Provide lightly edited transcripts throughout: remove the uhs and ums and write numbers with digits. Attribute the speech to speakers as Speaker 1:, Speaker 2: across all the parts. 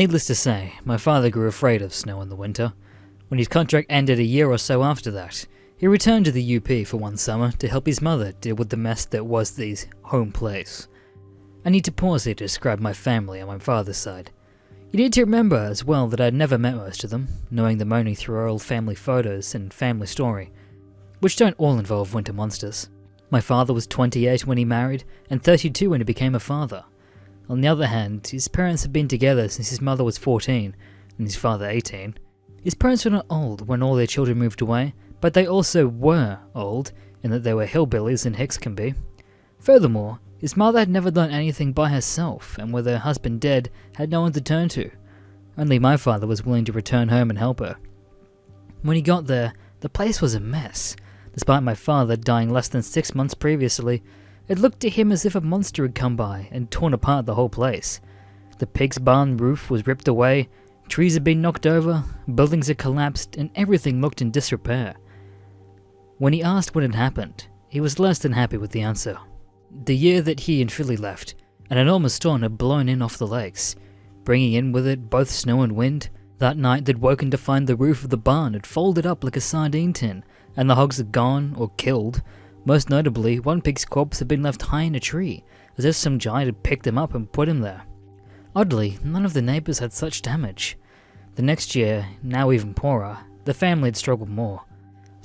Speaker 1: Needless to say, my father grew afraid of snow in the winter. When his contract ended a year or so after that, he returned to the UP for one summer to help his mother deal with the mess that was the home place. I need to pause here to describe my family on my father's side. You need to remember as well that I had never met most of them, knowing them only through our old family photos and family story, which don't all involve winter monsters. My father was 28 when he married, and 32 when he became a father. On the other hand, his parents had been together since his mother was 14, and his father 18. His parents were not old when all their children moved away, but they also were old, in that they were hillbillies and hicks can be. Furthermore, his mother had never done anything by herself, and with her husband dead, had no one to turn to. Only my father was willing to return home and help her. When he got there, the place was a mess. Despite my father dying less than 6 months previously, it looked to him as if a monster had come by and torn apart the whole place. The pig's barn roof was ripped away, trees had been knocked over, buildings had collapsed, and everything looked in disrepair. When he asked what had happened, he was less than happy with the answer. The year that he and Philly left, an enormous storm had blown in off the lakes, bringing in with it both snow and wind. That night they'd woken to find the roof of the barn had folded up like a sardine tin, and the hogs had gone, or killed. Most notably, one pig's corpse had been left high in a tree, as if some giant had picked him up and put him there. Oddly, none of the neighbours had such damage. The next year, now even poorer, the family had struggled more.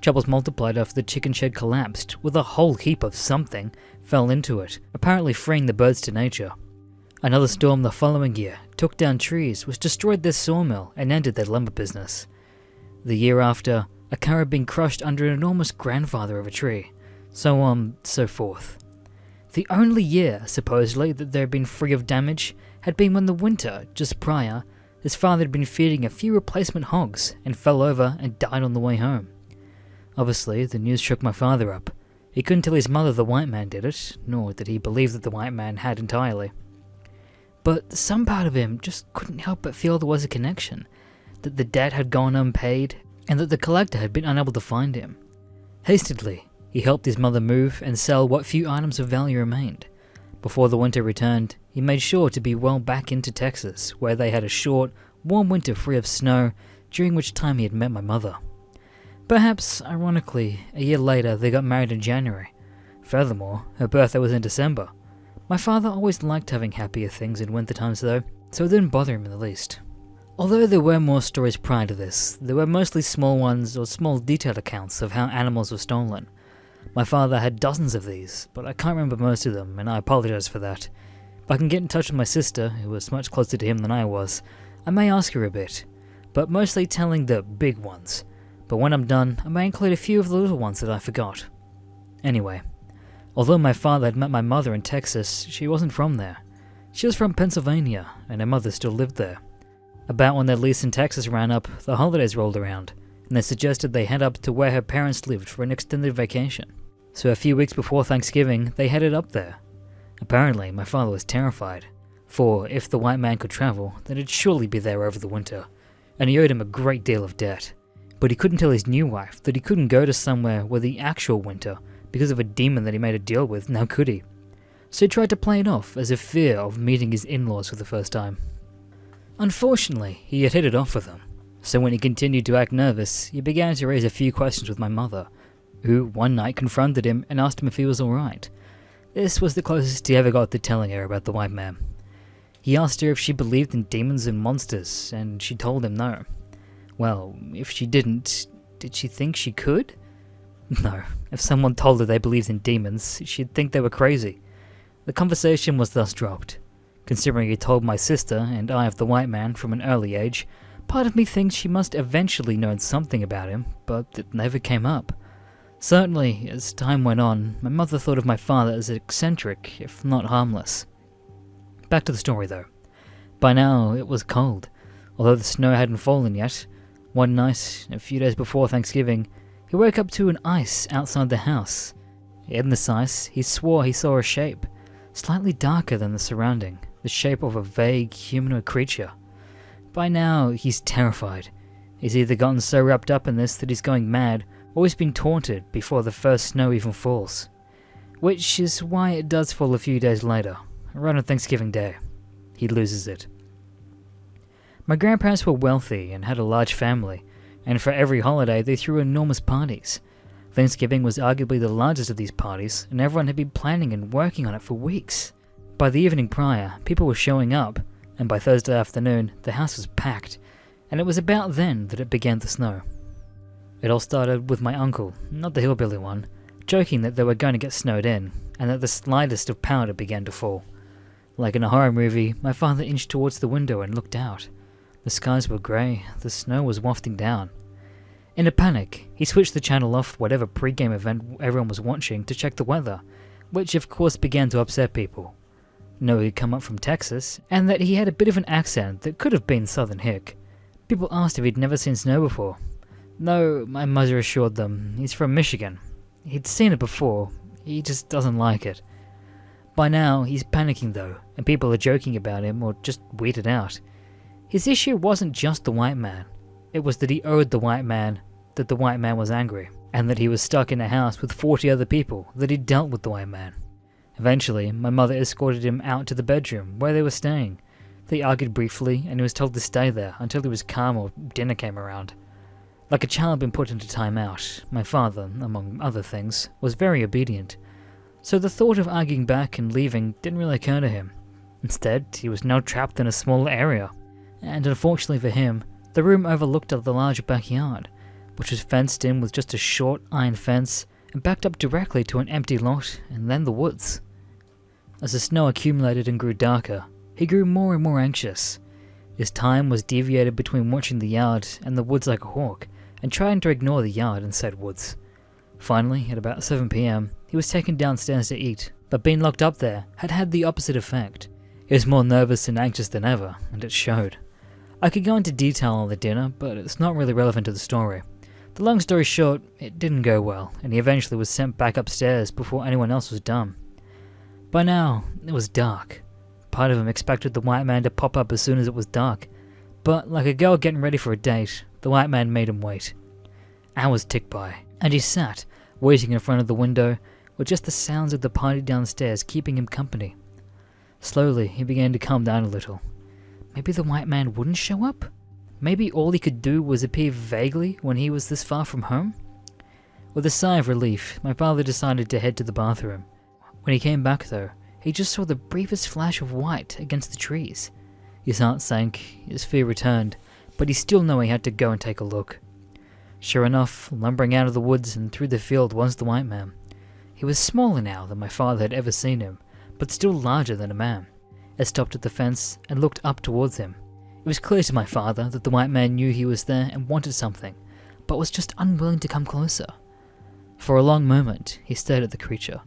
Speaker 1: Troubles multiplied after the chicken shed collapsed, with a whole heap of something fell into it, apparently freeing the birds to nature. Another storm the following year took down trees, which destroyed their sawmill and ended their lumber business. The year after, a car had been crushed under an enormous grandfather of a tree, so on, so forth. The only year, supposedly, that they had been free of damage had been when the winter, just prior, his father had been feeding a few replacement hogs and fell over and died on the way home. Obviously, the news shook my father up. He couldn't tell his mother the Whiteman did it, nor did he believe that the Whiteman had entirely. But some part of him just couldn't help but feel there was a connection, that the debt had gone unpaid, and that the collector had been unable to find him. Hastily, he helped his mother move and sell what few items of value remained. Before the winter returned, he made sure to be well back into Texas, where they had a short, warm winter free of snow, during which time he had met my mother. Perhaps, ironically, a year later they got married in January. Furthermore, her birthday was in December. My father always liked having happier things in winter times though, so it didn't bother him in the least. Although there were more stories prior to this, they were mostly small ones or small detailed accounts of how animals were stolen. My father had dozens of these, but I can't remember most of them, and I apologize for that. If I can get in touch with my sister, who was much closer to him than I was, I may ask her a bit, but mostly telling the big ones. But when I'm done, I may include a few of the little ones that I forgot. Anyway, although my father had met my mother in Texas, she wasn't from there. She was from Pennsylvania, and her mother still lived there. About when their lease in Texas ran up, the holidays rolled around, and they suggested they head up to where her parents lived for an extended vacation. So a few weeks before Thanksgiving, they headed up there. Apparently, my father was terrified, for if the white man could travel, then he'd surely be there over the winter, and he owed him a great deal of debt. But he couldn't tell his new wife that he couldn't go to somewhere where the actual winter, because of a demon that he made a deal with, now could he? So he tried to play it off as a fear of meeting his in-laws for the first time. Unfortunately, he had hit it off with them, so when he continued to act nervous, he began to raise a few questions with my mother, who one night confronted him and asked him if he was alright. This was the closest he ever got to telling her about the white man. He asked her if she believed in demons and monsters, and she told him no. Well, if she didn't, did she think she could? No, if someone told her they believed in demons, she'd think they were crazy. The conversation was thus dropped. Considering he told my sister and I of the white man from an early age, part of me thinks she must eventually known something about him, but it never came up. Certainly, as time went on, my mother thought of my father as eccentric, if not harmless. Back to the story though. By now, it was cold. Although the snow hadn't fallen yet, one night, a few days before Thanksgiving, he woke up to an ice outside the house. In this ice, he swore he saw a shape, slightly darker than the surrounding, the shape of a vague humanoid creature. By now, he's terrified. He's either gotten so wrapped up in this that he's going mad, or he's been taunted before the first snow even falls. Which is why it does fall a few days later, around on Thanksgiving Day. He loses it. My grandparents were wealthy and had a large family, and for every holiday they threw enormous parties. Thanksgiving was arguably the largest of these parties, and everyone had been planning and working on it for weeks. By the evening prior, people were showing up, and by Thursday afternoon, the house was packed, and it was about then that it began to snow. It all started with my uncle, not the hillbilly one, joking that they were going to get snowed in, and that the slightest of powder began to fall. Like in a horror movie, my father inched towards the window and looked out. The skies were grey, the snow was wafting down. In a panic, he switched the channel off whatever pre-game event everyone was watching to check the weather, which of course began to upset people. Know he'd come up from Texas, and that he had a bit of an accent that could have been Southern hick. People asked if he'd never seen snow before. No, my mother assured them, he's from Michigan. He'd seen it before, he just doesn't like it. By now, he's panicking though, and people are joking about him or just weirded out. His issue wasn't just the white man. It was that he owed the white man that the white man was angry, and that he was stuck in a house with 40 other people that he'd dealt with the white man. Eventually, my mother escorted him out to the bedroom where they were staying. They argued briefly, and he was told to stay there until he was calm or dinner came around. Like a child being put into timeout, my father, among other things, was very obedient. So the thought of arguing back and leaving didn't really occur to him. Instead, he was now trapped in a small area. And unfortunately for him, the room overlooked the large backyard, which was fenced in with just a short iron fence and backed up directly to an empty lot and then the woods. As the snow accumulated and grew darker, he grew more and more anxious. His time was deviated between watching the yard and the woods like a hawk, and trying to ignore the yard and said woods. Finally, at about 7 p.m, he was taken downstairs to eat, but being locked up there had had the opposite effect. He was more nervous and anxious than ever, and it showed. I could go into detail on the dinner, but it's not really relevant to the story. The long story short, it didn't go well, and he eventually was sent back upstairs before anyone else was done. By now, it was dark. Part of him expected the white man to pop up as soon as it was dark, but like a girl getting ready for a date, the white man made him wait. Hours ticked by, and he sat, waiting in front of the window, with just the sounds of the party downstairs keeping him company. Slowly, he began to calm down a little. Maybe the white man wouldn't show up? Maybe all he could do was appear vaguely when he was this far from home? With a sigh of relief, my father decided to head to the bathroom. When he came back though, he just saw the briefest flash of white against the trees. His heart sank, his fear returned, but he still knew he had to go and take a look. Sure enough, lumbering out of the woods and through the field was the white man. He was smaller now than my father had ever seen him, but still larger than a man. I stopped at the fence and looked up towards him. It was clear to my father that the white man knew he was there and wanted something, but was just unwilling to come closer. For a long moment, he stared at the creature.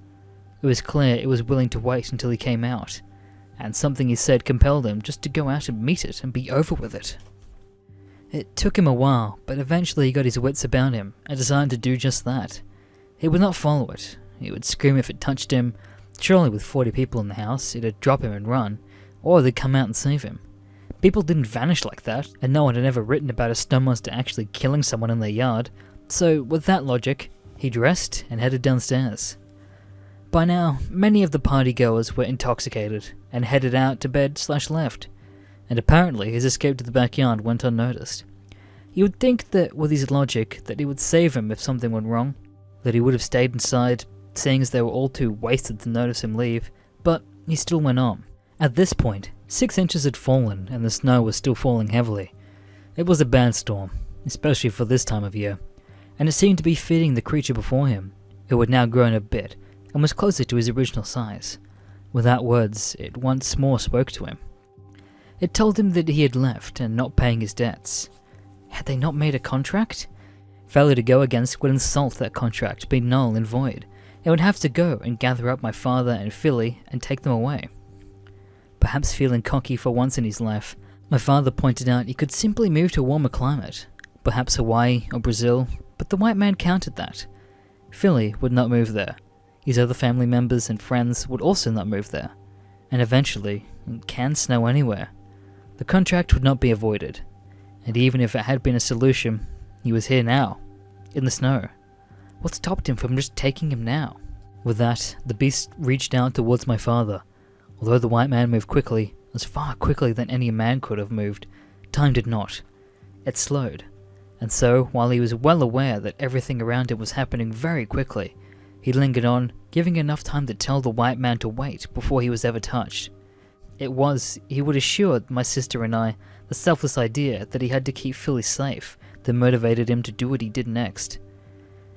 Speaker 1: It was clear it was willing to wait until he came out, and something he said compelled him just to go out and meet it and be over with it. It took him a while, but eventually he got his wits about him and decided to do just that. He would not follow it. He would scream if it touched him. Surely with 40 people in the house, it'd drop him and run, or they'd come out and save him. People didn't vanish like that, and no one had ever written about a snow monster actually killing someone in their yard, so with that logic, he dressed and headed downstairs. By now, many of the partygoers were intoxicated and headed out to bed/left, and apparently his escape to the backyard went unnoticed. You would think that with his logic that he would save him if something went wrong, that he would have stayed inside, seeing as they were all too wasted to notice him leave, but he still went on. At this point, 6 inches had fallen and the snow was still falling heavily. It was a bad storm, especially for this time of year, and it seemed to be feeding the creature before him, who had now grown a bit and was closer to his original size. Without words, it once more spoke to him. It told him that he had left and not paying his debts. Had they not made a contract? Failure to go against would insult that contract, be null and void. It would have to go and gather up my father and Philly and take them away. Perhaps feeling cocky for once in his life, my father pointed out he could simply move to a warmer climate, perhaps Hawaii or Brazil, but the white man countered that. Philly would not move there. His other family members and friends would also not move there. And eventually, it can snow anywhere. The contract would not be avoided. And even if it had been a solution, he was here now, in the snow. What stopped him from just taking him now? With that, the beast reached out towards my father. Although the white man moved quickly, as far quickly than any man could have moved, time did not. It slowed. And so, while he was well aware that everything around him was happening very quickly, he lingered on, giving enough time to tell the white man to wait before he was ever touched. It was, he would assure my sister and I, the selfless idea that he had to keep Philly safe that motivated him to do what he did next.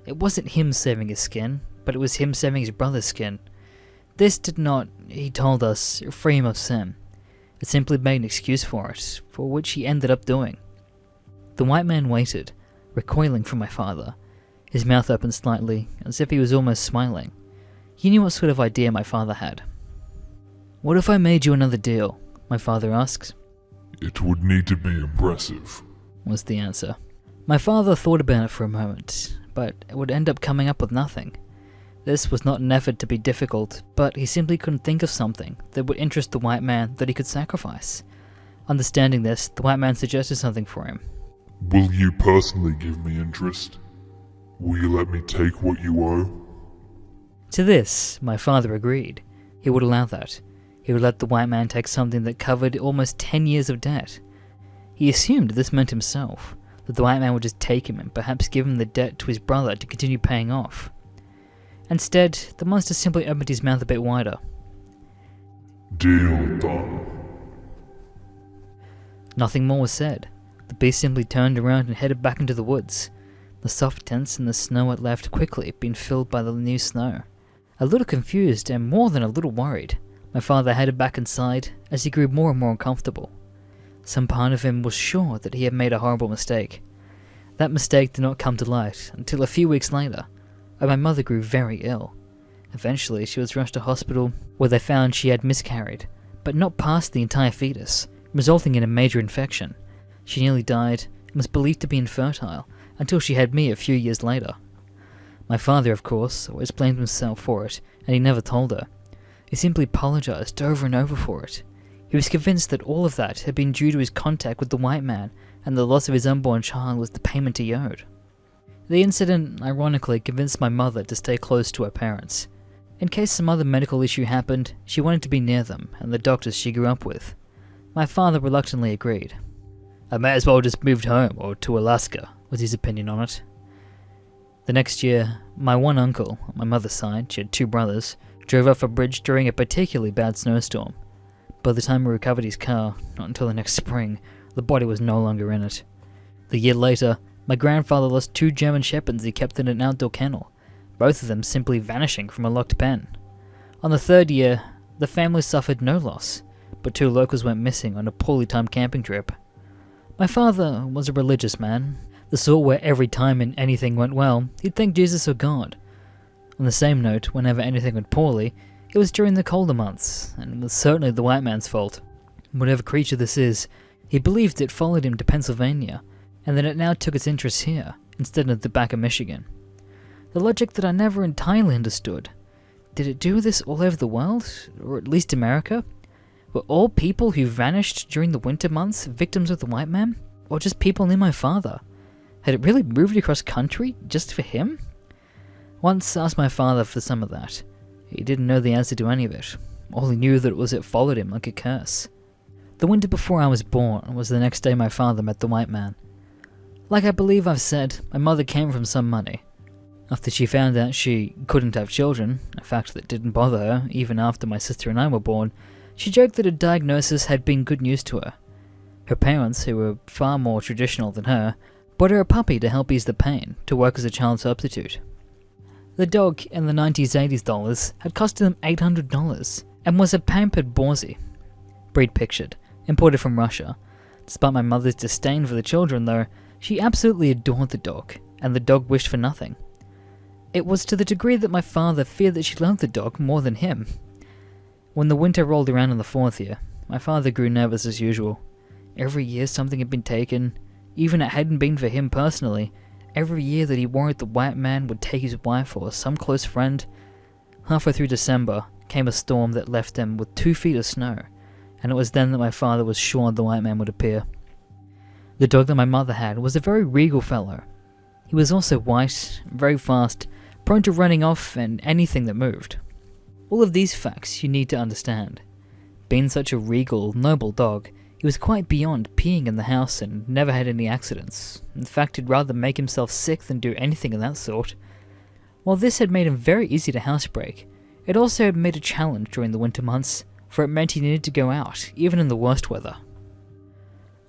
Speaker 1: It wasn't him saving his skin, but it was him saving his brother's skin. This did not, he told us, free him of sin. It simply made an excuse for it, for which he ended up doing. The white man waited, recoiling from my father, his mouth open slightly, as if he was almost smiling. He knew what sort of idea my father had. "What if I made you another deal?" my father asked.
Speaker 2: "It would need to be impressive,"
Speaker 1: was the answer. My father thought about it for a moment, but it would end up coming up with nothing. This was not an effort to be difficult, but he simply couldn't think of something that would interest the white man that he could sacrifice. Understanding this, the white man suggested something for him.
Speaker 2: "Will you personally give me interest? Will you let me take what you owe?"
Speaker 1: To this, my father agreed. He would allow that. He would let the white man take something that covered almost 10 years of debt. He assumed this meant himself, that the white man would just take him and perhaps give him the debt to his brother to continue paying off. Instead, the monster simply opened his mouth a bit wider.
Speaker 2: "Deal done."
Speaker 1: Nothing more was said. The beast simply turned around and headed back into the woods. The soft dents in the snow it left quickly being filled by the new snow. A little confused and more than a little worried, my father headed back inside as he grew more and more uncomfortable. Some part of him was sure that he had made a horrible mistake. That mistake did not come to light until a few weeks later, when my mother grew very ill. Eventually, she was rushed to hospital where they found she had miscarried, but not past the entire fetus, resulting in a major infection. She nearly died and was believed to be infertile until she had me a few years later. My father, of course, always blamed himself for it, and he never told her. He simply apologized over and over for it. He was convinced that all of that had been due to his contact with the white man, and the loss of his unborn child was the payment he owed. The incident, ironically, convinced my mother to stay close to her parents. In case some other medical issue happened, she wanted to be near them and the doctors she grew up with. My father reluctantly agreed. "I may as well just moved home, or to Alaska," was his opinion on it. The next year, my one uncle, on my mother's side, she had two brothers, drove off a bridge during a particularly bad snowstorm. By the time he recovered his car, not until the next spring, the body was no longer in it. The year later, my grandfather lost two German shepherds he kept in an outdoor kennel, both of them simply vanishing from a locked pen. On the third year, the family suffered no loss, but two locals went missing on a poorly timed camping trip. My father was a religious man, the sort where every time anything went well, he'd thank Jesus or God. On the same note, whenever anything went poorly, it was during the colder months, and was certainly the white man's fault. Whatever creature this is, he believed it followed him to Pennsylvania, and that it now took its interests here, instead of the back of Michigan. The logic that I never entirely understood. Did it do this all over the world, or at least America? Were all people who vanished during the winter months victims of the white man? Or just people near my father? Had it really moved across country just for him? Once asked my father for some of that. He didn't know the answer to any of it. All he knew that it followed him like a curse. The winter before I was born was the next day my father met the white man. Like I believe I've said, my mother came from some money. After she found out she couldn't have children, a fact that didn't bother her even after my sister and I were born, she joked that a diagnosis had been good news to her. Her parents, who were far more traditional than her, bought her a puppy to help ease the pain, to work as a child substitute. The dog, in the 90s-80s dollars, had costed them $800, and was a pampered Borsey. Breed pictured, imported from Russia. Despite my mother's disdain for the children, though, she absolutely adored the dog, and the dog wished for nothing. It was to the degree that my father feared that she loved the dog more than him. When the winter rolled around in the fourth year, my father grew nervous as usual. Every year something had been taken, even it hadn't been for him personally. Every year that he worried the white man would take his wife or some close friend. Halfway through December came a storm that left them with 2 feet of snow, and it was then that my father was sure the white man would appear. The dog that my mother had was a very regal fellow. He was also white, very fast, prone to running off and anything that moved. All of these facts you need to understand. Being such a regal, noble dog, He was quite beyond peeing in the house and never had any accidents. In fact, he'd rather make himself sick than do anything of that sort. While this had made him very easy to housebreak, it also had made a challenge during the winter months, for it meant he needed to go out, even in the worst weather.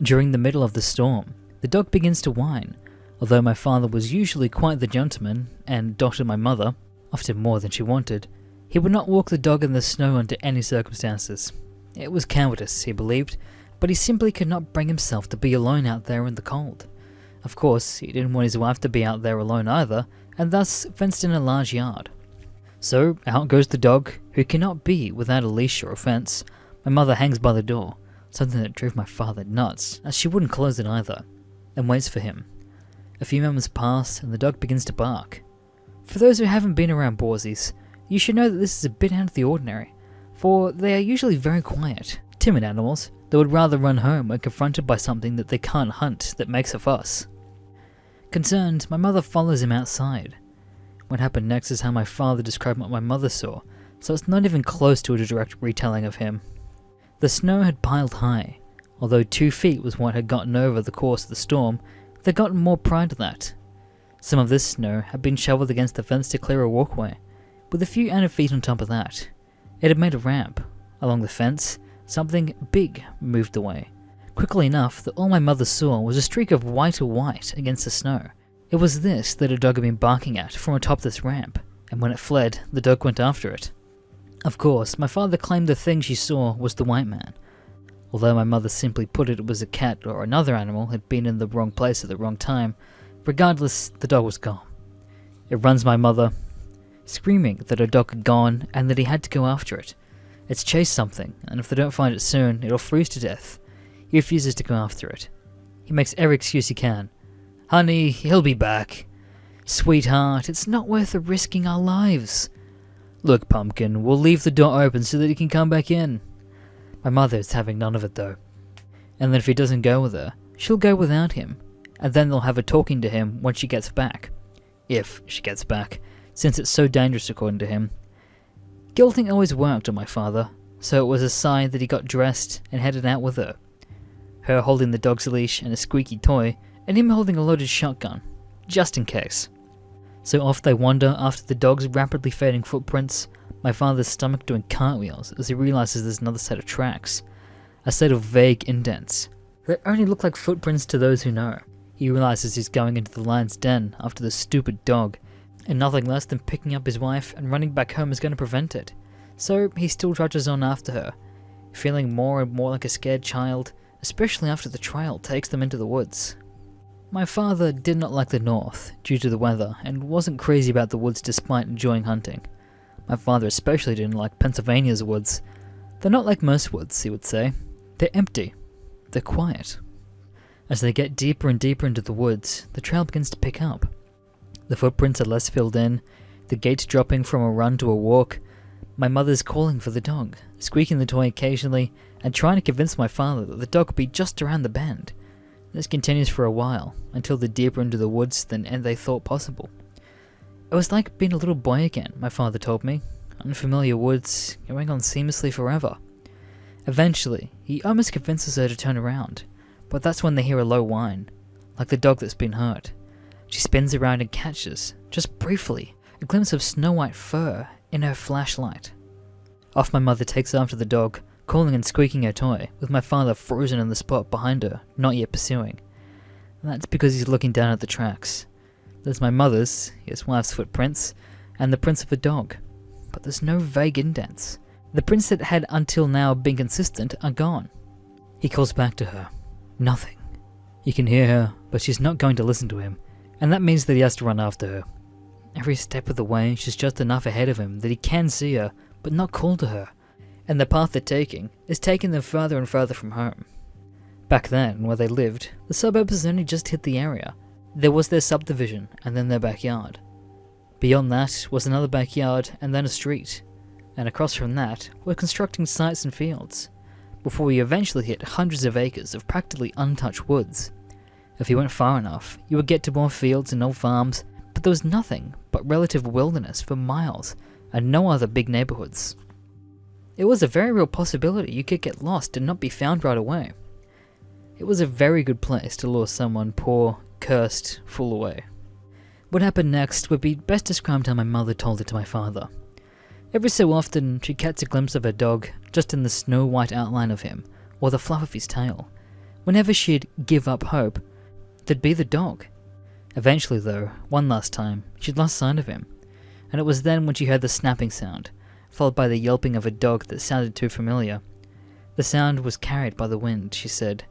Speaker 1: During the middle of the storm, the dog begins to whine. Although my father was usually quite the gentleman, and doctored my mother, often more than she wanted, he would not walk the dog in the snow under any circumstances. It was cowardice, he believed, but he simply could not bring himself to be alone out there in the cold. Of course, he didn't want his wife to be out there alone either, and thus fenced in a large yard. So out goes the dog, who cannot be without a leash or a fence. My mother hangs by the door, something that drove my father nuts, as she wouldn't close it either, and waits for him. A few moments pass, and the dog begins to bark. For those who haven't been around Borsies, you should know that this is a bit out of the ordinary, for they are usually very quiet, timid animals that would rather run home when confronted by something that they can't hunt that makes a fuss. Concerned, my mother follows him outside. What happened next is how my father described what my mother saw, so it's not even close to a direct retelling of him. The snow had piled high. Although 2 feet was what had gotten over the course of the storm, they'd gotten more prior to that. Some of this snow had been shoveled against the fence to clear a walkway, with a few added feet on top of that. It had made a ramp. Along the fence, something big moved away. Quickly enough that all my mother saw was a streak of white against the snow. It was this that a dog had been barking at from atop this ramp, and when it fled, the dog went after it. Of course, my father claimed the thing she saw was the Whiteman. Although my mother simply put it was a cat or another animal had been in the wrong place at the wrong time, regardless, the dog was gone. It runs my mother, screaming that her dog had gone and that he had to go after it. It's chased something, and if they don't find it soon, it'll freeze to death. He refuses to go after it. He makes every excuse he can. Honey, he'll be back. Sweetheart, it's not worth the risking our lives. Look, Pumpkin, we'll leave the door open so that he can come back in. My mother is having none of it though. And then if he doesn't go with her, she'll go without him, and then they'll have her talking to him when she gets back. If she gets back, since it's so dangerous according to him. Guilting always worked on my father, so it was a sign that he got dressed and headed out with her. Her holding the dog's leash and a squeaky toy, and him holding a loaded shotgun, just in case. So off they wander after the dog's rapidly fading footprints, my father's stomach doing cartwheels as he realizes there's another set of tracks. A set of vague indents that only look like footprints to those who know. He realizes he's going into the lion's den after the stupid dog, and nothing less than picking up his wife and running back home is going to prevent it. So he still trudges on after her, feeling more and more like a scared child, especially after the trail takes them into the woods. My father did not like the north due to the weather and wasn't crazy about the woods despite enjoying hunting. My father especially didn't like Pennsylvania's woods. They're not like most woods, he would say. They're empty. They're quiet. As they get deeper and deeper into the woods, the trail begins to pick up. The footprints are less filled in, the gait dropping from a run to a walk. My mother's calling for the dog, squeaking the toy occasionally, and trying to convince my father that the dog would be just around the bend. This continues for a while, until they're deeper into the woods than they thought possible. It was like being a little boy again, my father told me. Unfamiliar woods, going on seamlessly forever. Eventually, he almost convinces her to turn around, but that's when they hear a low whine, like the dog that's been hurt. She spins around and catches, just briefly, a glimpse of snow-white fur in her flashlight. Off my mother takes after the dog, calling and squeaking her toy, with my father frozen in the spot behind her, not yet pursuing. That's because he's looking down at the tracks. There's my mother's, his wife's footprints, and the prints of a dog. But there's no vague indents. The prints that had until now been consistent are gone. He calls back to her. Nothing. You can hear her, but she's not going to listen to him, and that means that he has to run after her. Every step of the way, she's just enough ahead of him that he can see her, but not call to her. And the path they're taking is taking them further and further from home. Back then, where they lived, the suburbs only just hit the area. There was their subdivision, and then their backyard. Beyond that was another backyard, and then a street. And across from that were constructing sites and fields, before we eventually hit hundreds of acres of practically untouched woods. If you went far enough, you would get to more fields and old farms, but there was nothing but relative wilderness for miles, and no other big neighborhoods. It was a very real possibility you could get lost and not be found right away. It was a very good place to lure someone poor, cursed, fool away. What happened next would be best described how my mother told it to my father. Every so often, she'd catch a glimpse of her dog, just in the snow-white outline of him, or the fluff of his tail. Whenever she'd give up hope, there'd be the dog. Eventually though, one last time, she'd lost sight of him, and it was then when she heard the snapping sound, followed by the yelping of a dog that sounded too familiar. The sound was carried by the wind, she said.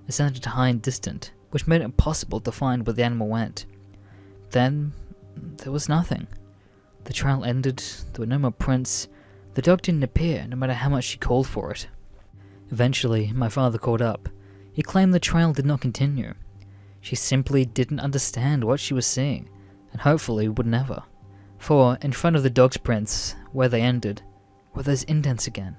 Speaker 1: It sounded high and distant, which made it impossible to find where the animal went. Then, there was nothing. The trail ended, there were no more prints, the dog didn't appear no matter how much she called for it. Eventually, my father caught up. He claimed the trail did not continue. She simply didn't understand what she was seeing, and hopefully would never. For, in front of the dog's prints, where they ended, were those indents again.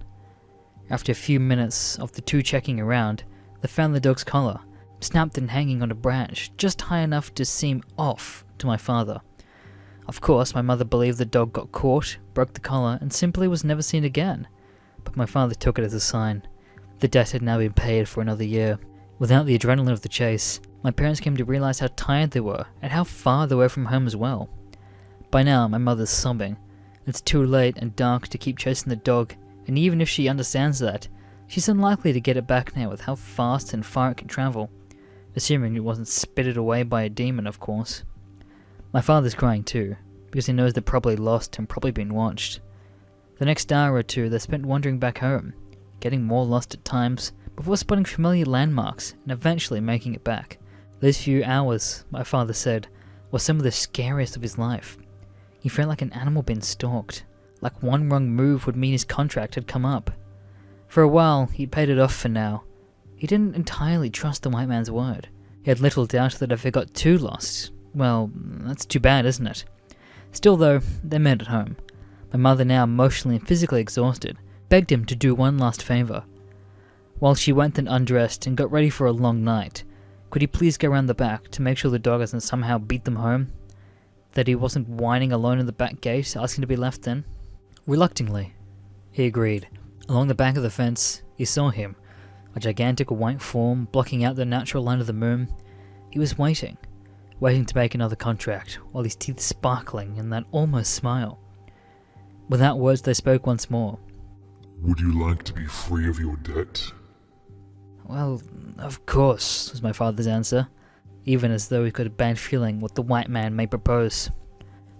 Speaker 1: After a few minutes of the two checking around, they found the dog's collar, snapped and hanging on a branch, just high enough to seem off to my father. Of course, my mother believed the dog got caught, broke the collar, and simply was never seen again. But my father took it as a sign. The debt had now been paid for another year. Without the adrenaline of the chase, my parents came to realize how tired they were, and how far they were from home as well. By now, my mother's sobbing. It's too late and dark to keep chasing the dog, and even if she understands that, she's unlikely to get it back now with how fast and far it can travel. Assuming it wasn't spitted away by a demon, of course. My father's crying too, because he knows they're probably lost and probably being watched. The next hour or two they're spent wandering back home, getting more lost at times, before spotting familiar landmarks and eventually making it back. Those few hours, my father said, were some of the scariest of his life. He felt like an animal being stalked, like one wrong move would mean his contract had come up. For a while, he paid it off for now. He didn't entirely trust the white man's word. He had little doubt that if it got too lost, well, that's too bad, isn't it? Still though, they met at home. My mother, now emotionally and physically exhausted, begged him to do one last favour. While she went and undressed and got ready for a long night, could he please go round the back to make sure the dog hasn't somehow beat them home? That he wasn't whining alone in the back gate, asking to be left in? Reluctantly, he agreed. Along the back of the fence, he saw him, a gigantic white form blocking out the natural light of the moon. He was waiting to make another contract, while his teeth sparkling in that almost smile. Without words they spoke once more.
Speaker 2: Would you like to be free of your debt?
Speaker 1: Well, of course, was my father's answer, even as though he got a bad feeling what the white man may propose.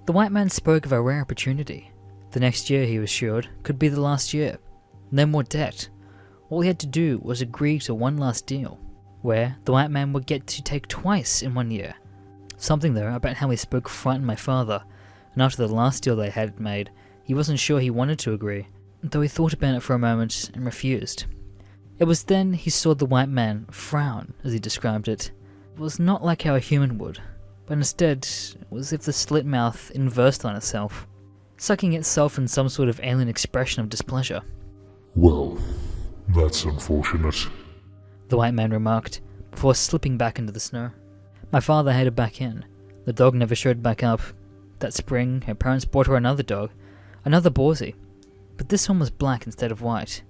Speaker 1: The white man spoke of a rare opportunity. The next year, he was assured, could be the last year. No more debt. All he had to do was agree to one last deal, where the white man would get to take twice in 1 year. Something though about how he spoke frightened my father, and after the last deal they had made, he wasn't sure he wanted to agree, though he thought about it for a moment and refused. It was then he saw the white man frown, as he described it. It was not like how a human would, but instead it was as if the slit mouth inversed on itself, sucking itself in some sort of alien expression of displeasure.
Speaker 2: Well, that's unfortunate,
Speaker 1: the white man remarked, before slipping back into the snow. My father headed back in. The dog never showed back up. That spring, her parents bought her another dog, another Borsey, but this one was black instead of white.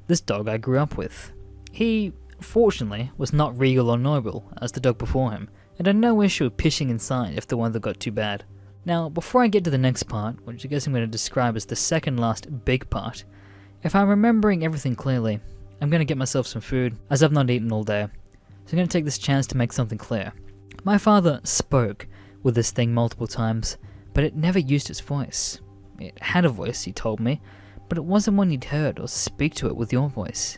Speaker 1: This dog I grew up with. He, fortunately, was not regal or noble as the dog before him, and had no issue with pishing inside if the weather got too bad. Now, before I get to the next part, which I guess I'm going to describe as the second last big part, if I'm remembering everything clearly, I'm going to get myself some food, as I've not eaten all day, so I'm going to take this chance to make something clear. My father spoke with this thing multiple times, but it never used its voice. It had a voice, he told me, but it wasn't one you'd heard or speak to it with your voice.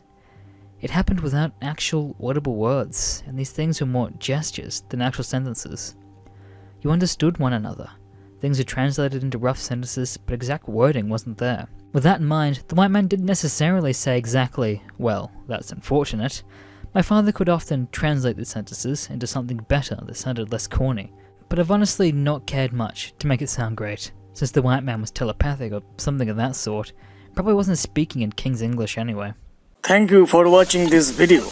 Speaker 1: It happened without actual audible words, and these things were more gestures than actual sentences. You understood one another. Things were translated into rough sentences, but exact wording wasn't there. With that in mind, the white man didn't necessarily say exactly, well, that's unfortunate. My father could often translate the sentences into something better that sounded less corny, but I've honestly not cared much to make it sound great, since the white man was telepathic or something of that sort. Probably wasn't speaking in King's English anyway.
Speaker 3: Thank you for watching this video.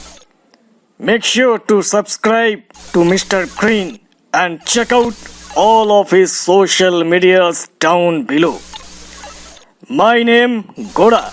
Speaker 3: Make sure to subscribe to Mr. Green and check out all of his social medias down below. My name Goda.